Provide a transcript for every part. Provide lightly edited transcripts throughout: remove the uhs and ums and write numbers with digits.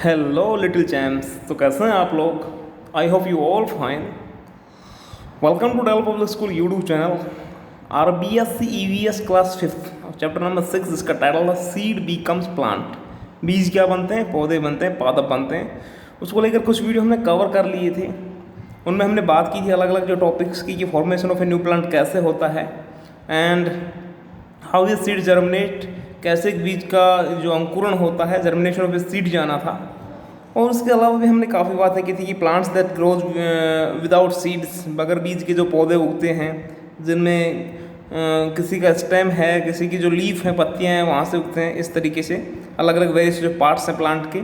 Hello little champs. तो कैसे हैं आप लोग? I hope you all fine. Welcome to Dale public school YouTube channel. R B S C E V S class 5 chapter number 6, इसका title है seed becomes plant. बीज क्या बनते हैं? पौधे बनते हैं, पादप बनते हैं। उसको लेकर कुछ वीडियो हमने कवर कर लिए थे। उनमें हमने बात की थी अलग अलग जो टॉपिक्स की, कि formation of a new plant कैसे होता है एंड हाउ ये सीड जर्मिनेट, कैसे एक बीज का जो अंकुरण होता है, जर्मिनेशन ऑफ ए सीड जाना था। और उसके अलावा भी हमने काफ़ी बातें की थी कि plants that grows without seeds, बगैर बीज के जो पौधे उगते हैं, जिनमें किसी का स्टेम है, किसी की जो लीफ है, पत्तियां हैं, वहाँ से उगते हैं। इस तरीके से अलग अलग वेरियस जो पार्ट्स हैं प्लांट के,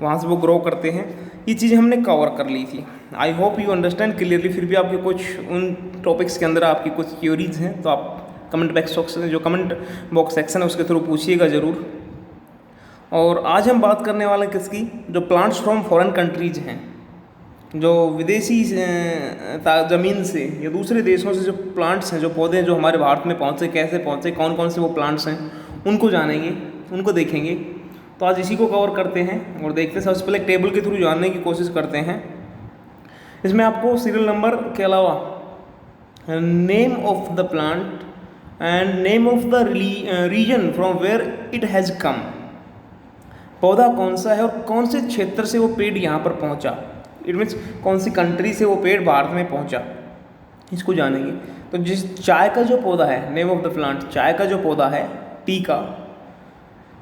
वहाँ से वो ग्रो करते हैं। ये चीज़ें हमने कवर कर ली थी। आई होप यू अंडरस्टैंड क्लियरली। फिर भी आपके कुछ उन टॉपिक्स के अंदर आपकी कुछ थ्योरीज हैं, तो आप कमेंट बॉक्स सेक्शन है उसके थ्रू पूछिएगा ज़रूर। और आज हम बात करने वाले किसकी, जो प्लांट्स फ्रॉम फॉरेन कंट्रीज हैं, जो विदेशी ज़मीन से या दूसरे देशों से जो प्लांट्स हैं, जो पौधे जो हमारे भारत में पहुँचे, कैसे पहुँचे, कौन कौन से वो प्लांट्स हैं, उनको जानेंगे, उनको देखेंगे। तो आज इसी को कवर करते हैं और देखते हैं। सबसे पहले एक टेबल के थ्रू जानने की कोशिश करते हैं। इसमें आपको सीरियल नंबर के अलावा name of the plant and name of the region from where it has come, पौधा कौन सा है और कौन से क्षेत्र से वो पेड़ यहाँ पर पहुँचा। इट मीन्स कौन सी कंट्री से वो पेड़ भारत में पहुँचा, इसको जानेंगे। तो जिस चाय का जो पौधा है, नेम ऑफ द प्लांट, चाय का जो पौधा है टी का,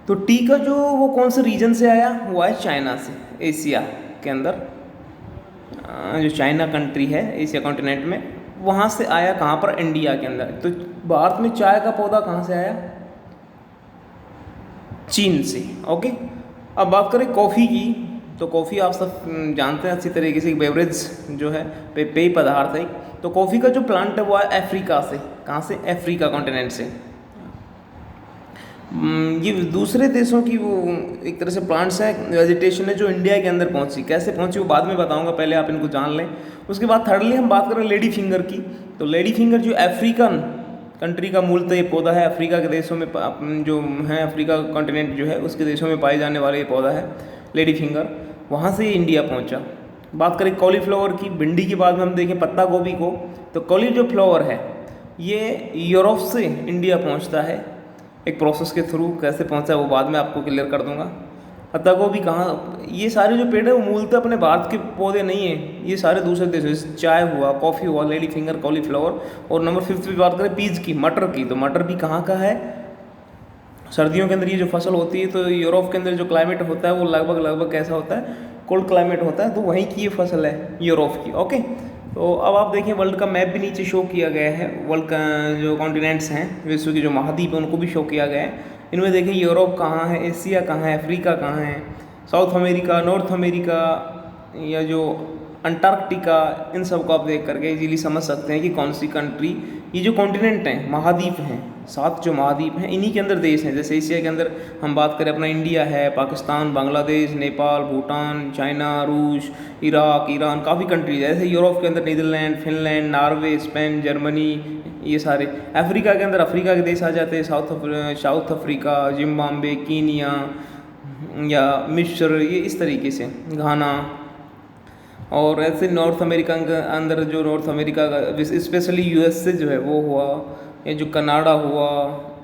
तो टी का जो वो कौन से रीजन से आया, वो आया चाइना से, एशिया के अंदर। जो चाइना कंट्री है एशिया कॉन्टिनेंट में, वहाँ से आया कहाँ पर, इंडिया के अंदर। तो भारत में चाय का पौधा कहाँ से आया, चीन से। ओके, अब बात करें कॉफ़ी की, तो कॉफ़ी आप सब जानते हैं अच्छी तरीके से, बेवरेज जो है, पेय पदार्थ है। तो कॉफ़ी का जो प्लांट है वो है अफ्रीका से। कहाँ से? अफ्रीका कॉन्टिनेंट से। ये दूसरे देशों की वो एक तरह से प्लांट्स है, वेजिटेशन है, जो इंडिया के अंदर पहुंची। कैसे पहुंची वो बाद में बताऊंगा, पहले आप इनको जान लें। उसके बाद थर्डली हम बात करें लेडी फिंगर की। तो लेडी फिंगर जो अफ्रीकन कंट्री का मूलतः ये पौधा है, अफ्रीका के देशों में जो है, अफ्रीका कॉन्टिनेंट जो है उसके देशों में पाए जाने वाला ये पौधा है लेडी फिंगर। वहाँ से ये इंडिया पहुँचा। बात करें कॉलीफ्लावर की, भिंडी के बाद में हम देखें पत्ता गोभी को, तो कॉली जो फ्लावर है ये यूरोप से इंडिया पहुँचता है एक प्रोसेस के थ्रू। कैसे पहुंचा है वो बाद में आपको क्लियर कर दूंगा। पत्ता गोभी कहाँ, ये सारे जो पेड़ है वो मूलतः अपने भारत के पौधे नहीं है, ये सारे दूसरे देशों, जैसे चाय हुआ, कॉफ़ी हुआ, लेडी फिंगर, कॉलीफ्लावर। और नंबर 5 पे बात करें पीज की, मटर की, तो मटर भी कहाँ का है, सर्दियों के अंदर ये जो फसल होती है, तो यूरोप के अंदर जो क्लाइमेट होता है वो लगभग कैसा होता है, कोल्ड क्लाइमेट होता है, तो वहीं की ये फसल है यूरोप की। ओके, तो अब आप देखें वर्ल्ड का मैप भी नीचे शो किया गया है। वर्ल्ड का जो कॉन्टिनेंट्स हैं, विश्व के जो महाद्वीप हैं, उनको भी शो किया गया है। इनमें देखें यूरोप कहाँ है, एशिया कहाँ है, अफ्रीका कहाँ है, साउथ अमेरिका, नॉर्थ अमेरिका, या जो अंटार्कटिका, इन सब को आप देख करके इजीली समझ सकते हैं कि कौन सी कंट्री, ये जो कॉन्टिनेंट हैं, महाद्वीप हैं, 7 जो महाद्वीप हैं, इन्हीं के अंदर देश हैं। जैसे एशिया के अंदर हम बात करें, अपना इंडिया है, पाकिस्तान, बांग्लादेश, नेपाल, भूटान, चाइना, रूस, इराक, ईरान, काफ़ी कंट्रीज है। जैसे यूरोप के अंदर Netherland, Finland, Norway, Spain, Germany, ये सारे। अफ्रीका के अंदर अफ्रीका के देश आ जाते हैं, साउथ अफ्रीका, जिम्बाब्वे, कीनिया या मिस्र, ये इस तरीके से, घाना। और ऐसे नॉर्थ अमेरिका के अंदर जो नॉर्थ अमेरिका का स्पेशली यूएस से जो है वो हुआ, या जो कनाडा हुआ,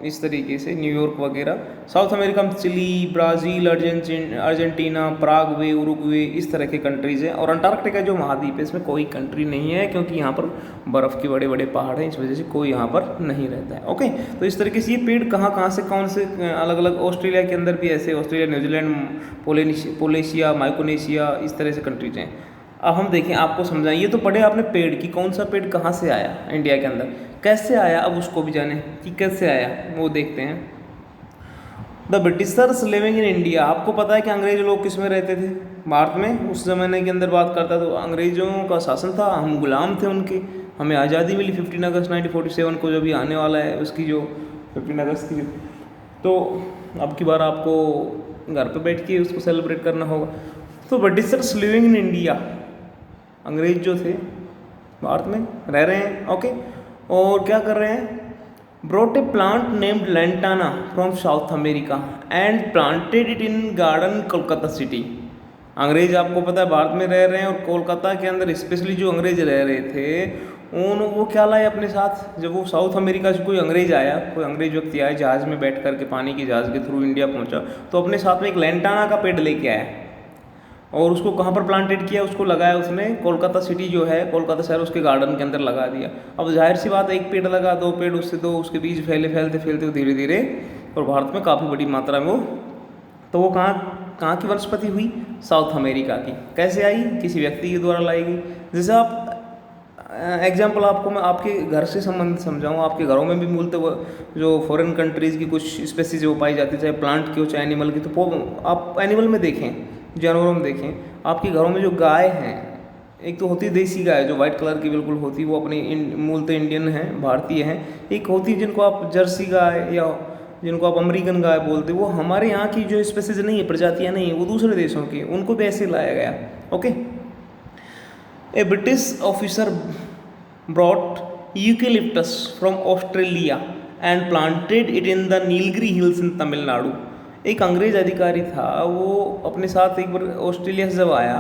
इस तरीके से न्यूयॉर्क वगैरह। साउथ अमेरिका में चिली, ब्राज़ील, अर्जेंटीना, प्रागवे, उरुग्वे, इस तरह के कंट्रीज़ हैं। और अंटार्कटिका जो महाद्वीप है, इसमें कोई कंट्री नहीं है, क्योंकि यहाँ पर बर्फ़ के बड़े बड़े पहाड़ हैं, इस वजह से कोई यहाँ पर नहीं रहता है। ओके, तो इस तरीके से ये पेड़ कहाँ से कौन से अलग अलग, ऑस्ट्रेलिया के अंदर भी ऐसे, ऑस्ट्रेलिया, न्यूजीलैंड, पोलेशिया, माइक्रोनेशिया, इस तरह से कंट्रीज हैं। अब हम देखें, आपको समझाएं। ये तो पढ़े आपने पेड़ की, कौन सा पेड़ कहाँ से आया इंडिया के अंदर, कैसे आया, अब उसको भी जाने कि कैसे आया, वो देखते हैं। The Britishers living in India. आपको पता है कि अंग्रेज लोग किस में रहते थे भारत में, उस ज़माने के अंदर बात करता तो अंग्रेज़ों का शासन था, हम गुलाम थे उनके। हमें आज़ादी मिली 15 अगस्त 1947 को, जो भी आने वाला है उसकी, जो 15 अगस्त की, तो अब की बार आपको घर पे बैठ के उसको सेलिब्रेट करना होगा। तो ब्रिटिशर्स लिविंग इन इंडिया, अंग्रेज जो थे भारत में रह रहे हैं। ओके, और क्या कर रहे हैं, brought a plant named lantana from south America and planted it in garden Kolkata city. अंग्रेज आपको पता है भारत में रह रहे हैं, और कोलकाता के अंदर स्पेशली जो अंग्रेज रह रहे थे वो क्या लाए अपने साथ। जब वो साउथ अमेरिका से कोई अंग्रेज आया, कोई अंग्रेज व्यक्ति आया जहाज़ में बैठ करके, पानी की जहाज़ के थ्रू इंडिया पहुंचा, तो अपने साथ में एक लैंटाना का पेड़ लेके आया, और उसको कहाँ पर प्लांटेड किया, उसको लगाया उसने कोलकाता सिटी जो है, कोलकाता शहर, उसके गार्डन के अंदर लगा दिया। अब जाहिर सी बात है, एक पेड़ लगा, दो पेड़, उससे दो, उसके बीज फैलते फैलते धीरे धीरे, और भारत में काफ़ी बड़ी मात्रा में वो, तो वो कहाँ की वनस्पति हुई, साउथ अमेरिका की। कैसे आई, किसी व्यक्ति के द्वारा लाई गई। जैसे आप एग्जाम्पल आपको मैं आपके घर से संबंधित समझाऊँ, आपके घरों में भी मूलतः जो फॉरेन कंट्रीज़ की कुछ स्पेसीज वो पाई जाती है, चाहे प्लांट की हो चाहे एनिमल की, तो आप एनिमल में देखें, जानवरों में देखें, आपके घरों में जो गाय हैं, एक तो होती है देसी गाय जो वाइट कलर की बिल्कुल होती है, वो अपनी मूलतः इंडियन है, भारतीय हैं। एक होती है जिनको आप जर्सी गाय या जिनको आप अमेरिकन गाय बोलते, वो हमारे यहाँ की जो स्पेसीज नहीं है, प्रजातियाँ नहीं है, वो दूसरे देशों की, उनको भी ऐसे लाया गया। Okay. A British officer brought eucalyptus from Australia and planted it in the Nilgiri hills in Tamil Nadu. एक अंग्रेज अधिकारी था, वो अपने साथ एक बार ऑस्ट्रेलिया से जब आया,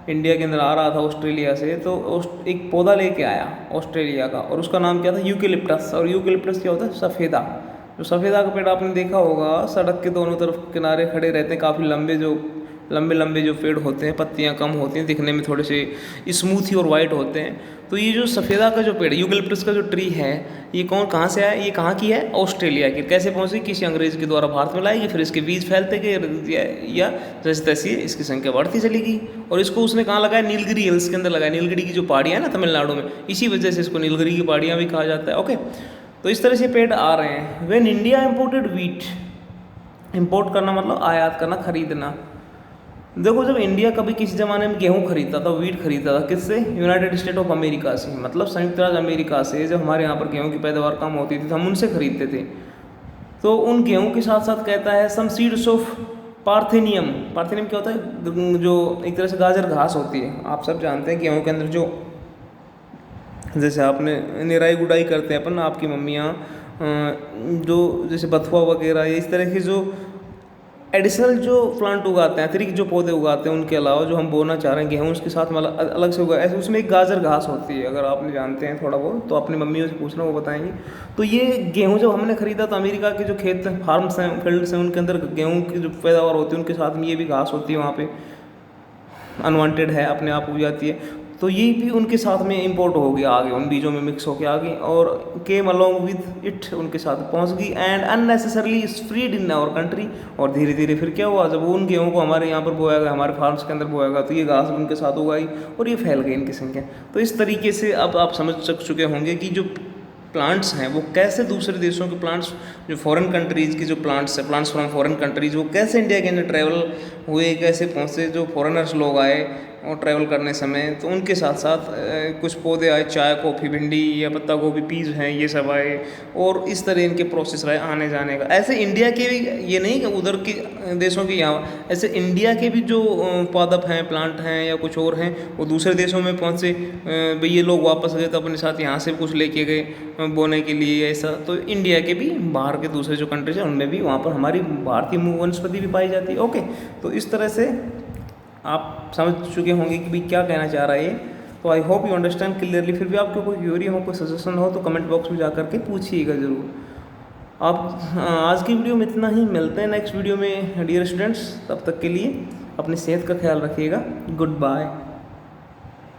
इंडिया के अंदर आ रहा था ऑस्ट्रेलिया से, तो एक पौधा लेके आया ऑस्ट्रेलिया का, और उसका नाम क्या था, यूकेलिप्टस। और यूकेलिप्टस क्या होता है, सफ़ेदा। जो सफ़ेदा का पेड़ आपने देखा होगा, सड़क के दोनों तरफ किनारे खड़े रहते हैं, काफ़ी लंबे जो पेड़ होते हैं, पत्तियां कम होती हैं, दिखने में थोड़े से स्मूथी और वाइट होते हैं। तो ये जो सफ़ेदा का जो पेड़, यूकेलिप्टस का जो ट्री है, ये कहाँ से आया, ये कहाँ की है, ऑस्ट्रेलिया की। कैसे पहुंची, किसी अंग्रेज के द्वारा भारत में लाई गई, फिर इसके बीज फैलते गए, या जैसे तैसे इसकी संख्या बढ़ती चली गई, और इसको उसने कहाँ लगाया, नीलगिरी हिल्स के अंदर लगाया। नीलगिरी की जो पहाड़ियाँ है ना तमिलनाडु में, इसी वजह से इसको नीलगिरी की पहाड़ियाँ भी कहा जाता है। ओके, तो इस तरह से पेड़ आ रहे हैं। When India imported wheat, import करना मतलब आयात करना, खरीदना। देखो, जब इंडिया कभी किसी ज़माने में गेहूं खरीदता था, वीट खरीदता था, किससे, यूनाइटेड स्टेट ऑफ अमेरिका से, मतलब संयुक्त राज्य अमेरिका से। जब हमारे यहाँ पर गेहूं की पैदावार कम होती थी तो हम उनसे खरीदते थे। तो उन गेहूं के साथ साथ कहता है some seeds of parthenium. Parthenium क्या होता है, जो एक तरह से गाजर घास होती है। आप सब जानते हैं गेहूँ के अंदर जो, जैसे आपने निराई गुडाई करते हैं अपन, आपकी मम्मियाँ जो जैसे बथुआ वगैरह, इस तरह के जो एडिशनल जो प्लांट उगाते हैं, अतिरिक्त जो पौधे उगाते हैं, उनके अलावा जो हम बोना चाह रहे हैं गेहूँ, उसके साथ मतलब अलग से उगा, ऐसे उसमें एक गाजर घास होती है। अगर आपने जानते हैं थोड़ा बहुत तो अपनी मम्मियों से पूछना, वो बताएंगी। तो ये गेहूँ जब हमने खरीदा तो अमेरिका के जो खेत फार्म्स हैं, फील्ड्स हैं, उनके अंदर गेहूँ की जो पैदावार होती है, उनके साथ में ये भी घास होती है, वहाँ पर अनवांटेड है, अपने आप उग जाती है। तो ये भी उनके साथ में इंपोर्ट हो गया आगे, उन बीजों में मिक्स होकर आ गई, और केम अलोंग विद इट, उनके साथ पहुंच गई, and unnecessarily spread in our country. और धीरे धीरे फिर क्या हुआ, जब उन गेहूं को हमारे यहाँ पर बोया गया, हमारे फार्म्स के अंदर बोया गया, तो ये घास उनके साथ उगाई और ये फैल गई इनकी संख्या। तो इस तरीके से अब आप समझ चुके होंगे कि जो प्लांट्स हैं वो कैसे दूसरे देशों के प्लांट्स, जो फॉरेन कंट्रीज़ की जो प्लांट्स है, प्लांट्स फ्रॉम फॉरेन कंट्रीज़, वो कैसे इंडिया के अंदर ट्रैवल हुए, कैसे पहुँचे। जो फॉरेनर्स लोग आए और ट्रैवल करने समय, तो उनके साथ साथ कुछ पौधे आए, चाय, कॉफ़ी, भिंडी या पत्ता गोभी, पीज हैं, ये सब आए, और इस तरह इनके प्रोसेस रहे आने जाने का। ऐसे इंडिया के भी, ये नहीं कि उधर के देशों के यहाँ, ऐसे इंडिया के भी जो पादप हैं, प्लांट हैं या कुछ और हैं, वो दूसरे देशों में पहुँचे। भाई ये लोग वापस गए तो अपने साथ यहाँ से कुछ लेके गए बोने के लिए, ऐसा। तो इंडिया के भी बाहर के दूसरे जो कंट्रीज हैं उनमें भी, वहाँ पर हमारी भारतीय वनस्पति भी पाई जाती है। ओके, तो इस तरह से आप समझ चुके होंगे कि भाई क्या कहना चाह रहा है ये। तो आई होप यू अंडरस्टैंड क्लियरली। फिर भी आपको कोई क्वेरी हो, कोई सजेशन हो, तो कमेंट बॉक्स में जा करके पूछिएगा ज़रूर। आप आज की वीडियो में इतना ही, मिलते हैं नेक्स्ट वीडियो में डियर स्टूडेंट्स। तब तक के लिए अपनी सेहत का ख्याल रखिएगा। Good bye.